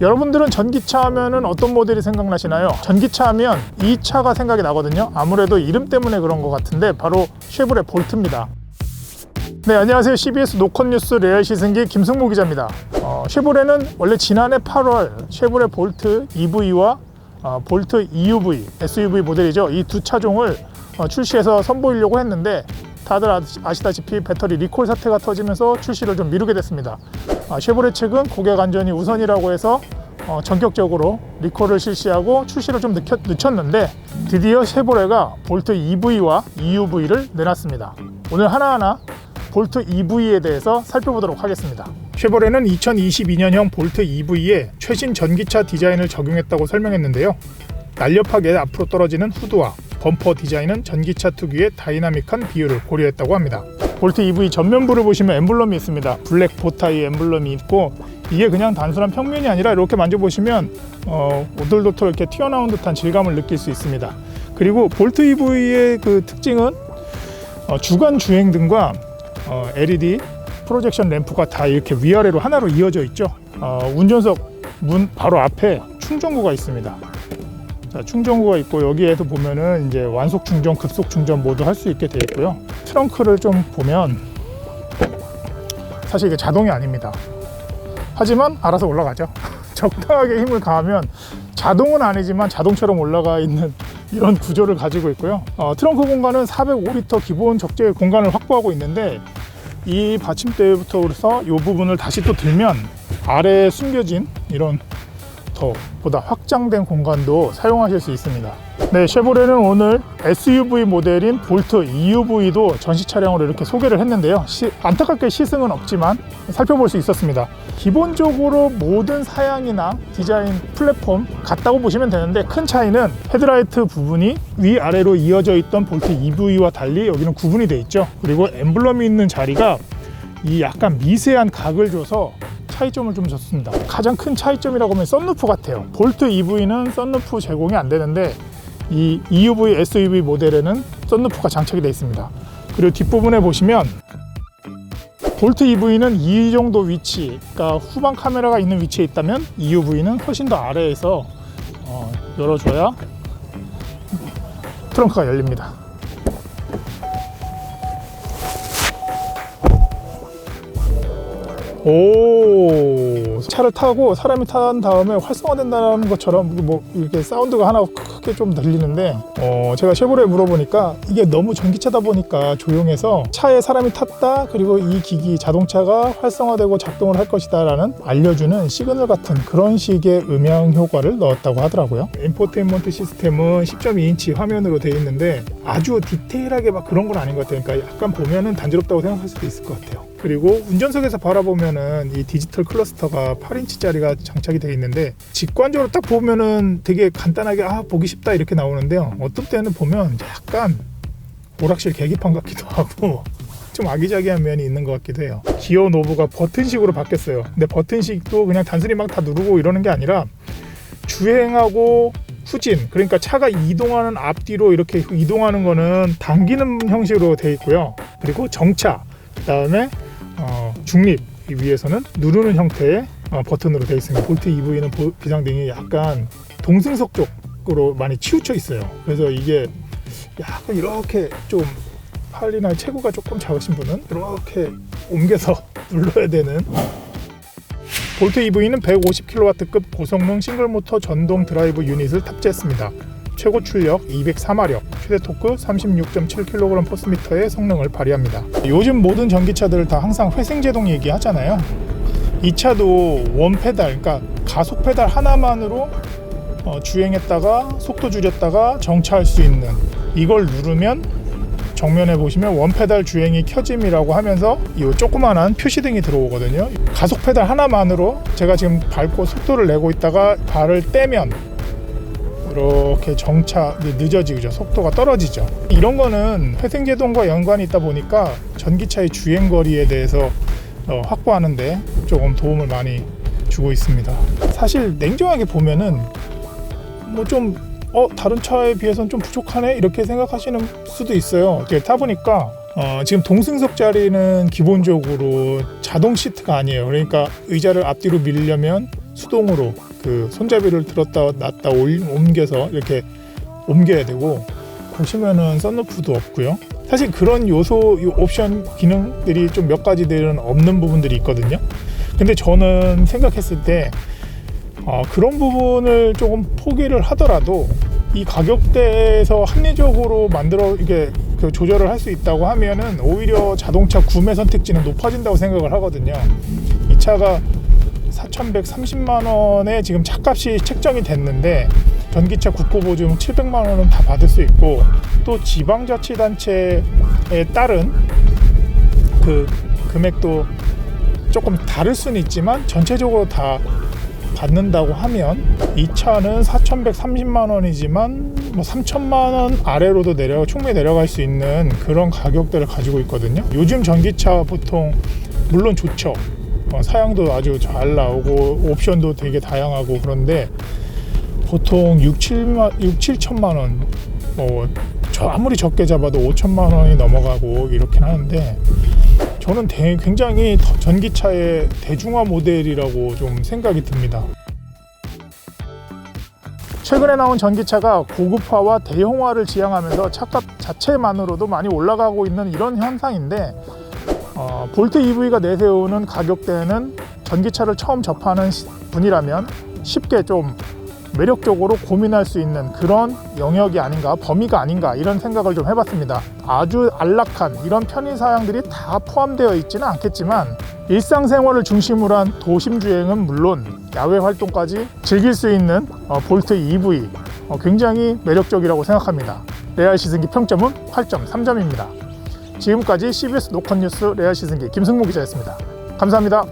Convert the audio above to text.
여러분들은 전기차 하면은 어떤 모델이 생각나시나요? 전기차 하면 이 차가 생각이 나거든요. 아무래도 이름 때문에 그런 것 같은데 바로 쉐보레 볼트입니다. 네, 안녕하세요. CBS 노컷뉴스 레알 시승기 김승모 기자입니다. 쉐보레는 원래 지난해 8월 쉐보레 볼트 EV와 볼트 EUV, SUV 모델이죠. 이 두 차종을 출시해서 선보이려고 했는데 다들 아시다시피 배터리 리콜 사태가 터지면서 출시를 좀 미루게 됐습니다. 쉐보레 측은 고객 안전이 우선이라고 해서 전격적으로 리콜을 실시하고 출시를 좀 늦췄는데 드디어 쉐보레가 볼트 EV와 EUV를 내놨습니다. 오늘 하나하나 볼트 EV에 대해서 살펴보도록 하겠습니다. 쉐보레는 2022년형 볼트 EV에 최신 전기차 디자인을 적용했다고 설명했는데요. 날렵하게 앞으로 떨어지는 후드와 범퍼 디자인은 전기차 특유의 다이나믹한 비율을 고려했다고 합니다. 볼트 EV 전면부를 보시면 엠블럼이 있습니다. 블랙 보타이 엠블럼이 있고 이게 그냥 단순한 평면이 아니라 이렇게 만져보시면 오돌도돌 이렇게 튀어나온 듯한 질감을 느낄 수 있습니다. 그리고 볼트 EV의 그 특징은 주간 주행등과 LED 프로젝션 램프가 다 이렇게 위아래로 하나로 이어져 있죠. 운전석 문 바로 앞에 충전구가 있습니다. 자, 충전구가 있고 여기에도 보면은 이제 완속 충전, 급속 충전 모두 할 수 있게 되어 있고요. 트렁크를 좀 보면 사실 이게 자동이 아닙니다. 하지만 알아서 올라가죠. 적당하게 힘을 가하면 자동은 아니지만 자동처럼 올라가 있는 이런 구조를 가지고 있고요. 트렁크 공간은 405리터 기본 적재 공간을 확보하고 있는데 이 받침대부터 그래서 이 부분을 다시 또 들면 아래에 숨겨진 이런 더 보다 확장된 공간도 사용하실 수 있습니다. 네, 쉐보레는 오늘 SUV 모델인 볼트 EUV도 전시 차량으로 이렇게 소개를 했는데요. 안타깝게 시승은 없지만 살펴볼 수 있었습니다. 기본적으로 모든 사양이나 디자인 플랫폼 같다고 보시면 되는데 큰 차이는 헤드라이트 부분이 위아래로 이어져 있던 볼트 EV와 달리 여기는 구분이 되어 있죠. 그리고 엠블럼이 있는 자리가 이 약간 미세한 각을 줘서 차이점을 좀 줬습니다. 가장 큰 차이점이라고 하면 썬루프 같아요. 볼트 EV는 썬루프 제공이 안 되는데 이 EUV, SUV 모델에는 썬루프가 장착이 되어 있습니다. 그리고 뒷부분에 보시면 볼트 EV는 이 정도 위치, 그러니까 후방 카메라가 있는 위치에 있다면 EUV는 훨씬 더 아래에서 열어줘야 트렁크가 열립니다. 오, 차를 타고 사람이 탄 다음에 활성화된다는 것처럼 뭐 이렇게 사운드가 하나 크게 좀 들리는데 제가 쉐보레에 물어보니까 이게 너무 전기차다 보니까 조용해서 차에 사람이 탔다 그리고 이 기기 자동차가 활성화되고 작동을 할 것이다 라는 알려주는 시그널 같은 그런 식의 음향 효과를 넣었다고 하더라고요. 인포테인먼트 시스템은 10.2인치 화면으로 되어 있는데 아주 디테일하게 막 그런 건 아닌 것 같아요. 그러니까 약간 보면은 단조롭다고 생각할 수도 있을 것 같아요. 그리고 운전석에서 바라보면은 이 디지털 클러스터가 8인치짜리가 장착이 되어 있는데 직관적으로 딱 보면은 되게 간단하게 보기 쉽다 이렇게 나오는데요. 어떤 때는 보면 약간 오락실 계기판 같기도 하고 좀 아기자기한 면이 있는 것 같기도 해요. 기어 노브가 버튼식으로 바뀌었어요. 근데 버튼식도 그냥 단순히 막 다 누르고 이러는 게 아니라 주행하고 후진, 그러니까 차가 이동하는 앞뒤로 이렇게 이동하는 거는 당기는 형식으로 되어 있고요. 그리고 정차, 그 다음에 중립 위에서는 누르는 형태의 버튼으로 되어 있습니다. 볼트 EV는 비상등이 약간 동승석 쪽으로 많이 치우쳐 있어요. 그래서 이게 약간 이렇게 좀 팔이나 체구가 조금 작으신 분은 이렇게 옮겨서 눌러야 되는. 볼트 EV는 150kW급 고성능 싱글모터 전동 드라이브 유닛을 탑재했습니다. 최고 출력 204마력, 최대 토크 36.7kg 포스미터의 성능을 발휘합니다. 요즘 모든 전기차들 다 항상 회생제동 얘기하잖아요. 이 차도 원페달, 그러니까 가속 페달 하나만으로 주행했다가 속도 줄였다가 정차할 수 있는, 이걸 누르면 정면에 보시면 원페달 주행이 켜짐이라고 하면서 이 조그만한 표시등이 들어오거든요. 가속 페달 하나만으로 제가 지금 밟고 속도를 내고 있다가 발을 떼면 이렇게 정차 늦어지죠. 속도가 떨어지죠. 이런 거는 회생제동과 연관이 있다 보니까 전기차의 주행거리에 대해서 확보하는데 조금 도움을 많이 주고 있습니다. 사실 냉정하게 보면은 뭐 좀 다른 차에 비해서는 좀 부족하네 이렇게 생각하시는 수도 있어요. 타보니까 지금 동승석 자리는 기본적으로 자동 시트가 아니에요. 그러니까 의자를 앞뒤로 밀려면 수동으로 그 손잡이를 들었다 놨다 옮겨서 이렇게 옮겨야 되고, 보시면은 썬루프도 없고요. 사실 그런 요소, 옵션 기능들이 좀 몇 가지들은 없는 부분들이 있거든요. 근데 저는 생각했을 때 그런 부분을 조금 포기를 하더라도 이 가격대에서 합리적으로 만들어 이게 그 조절을 할 수 있다고 하면은 오히려 자동차 구매 선택지는 높아진다고 생각을 하거든요. 이 차가 4,130만 원에 지금 차값이 책정이 됐는데, 전기차 국고보증 700만 원은 다 받을 수 있고, 또 지방자치단체에 따른 그 금액도 조금 다를 수는 있지만 전체적으로 다 받는다고 하면 이 차는 4,130만 원이지만 뭐 3천만 원 아래로도 충분히 내려갈 수 있는 그런 가격대를 가지고 있거든요. 요즘 전기차 보통 물론 좋죠. 사양도 아주 잘 나오고 옵션도 되게 다양하고, 그런데 보통 7천만 원, 아무리 적게 잡아도 5천만 원이 넘어가고 이렇긴 하는데, 저는 굉장히 전기차의 대중화 모델이라고 좀 생각이 듭니다. 최근에 나온 전기차가 고급화와 대형화를 지향하면서 차값 자체만으로도 많이 올라가고 있는 이런 현상인데, 볼트 EV가 내세우는 가격대는 전기차를 처음 접하는 분이라면 쉽게 좀 매력적으로 고민할 수 있는 그런 영역이 아닌가, 범위가 아닌가, 이런 생각을 좀 해봤습니다. 아주 안락한 이런 편의사양들이 다 포함되어 있지는 않겠지만, 일상생활을 중심으로 한 도심주행은 물론 야외 활동까지 즐길 수 있는 볼트 EV, 굉장히 매력적이라고 생각합니다. 레알 시승기 평점은 8.3점입니다. 지금까지 CBS 노컷뉴스 레알 시승기 김승모 기자였습니다. 감사합니다.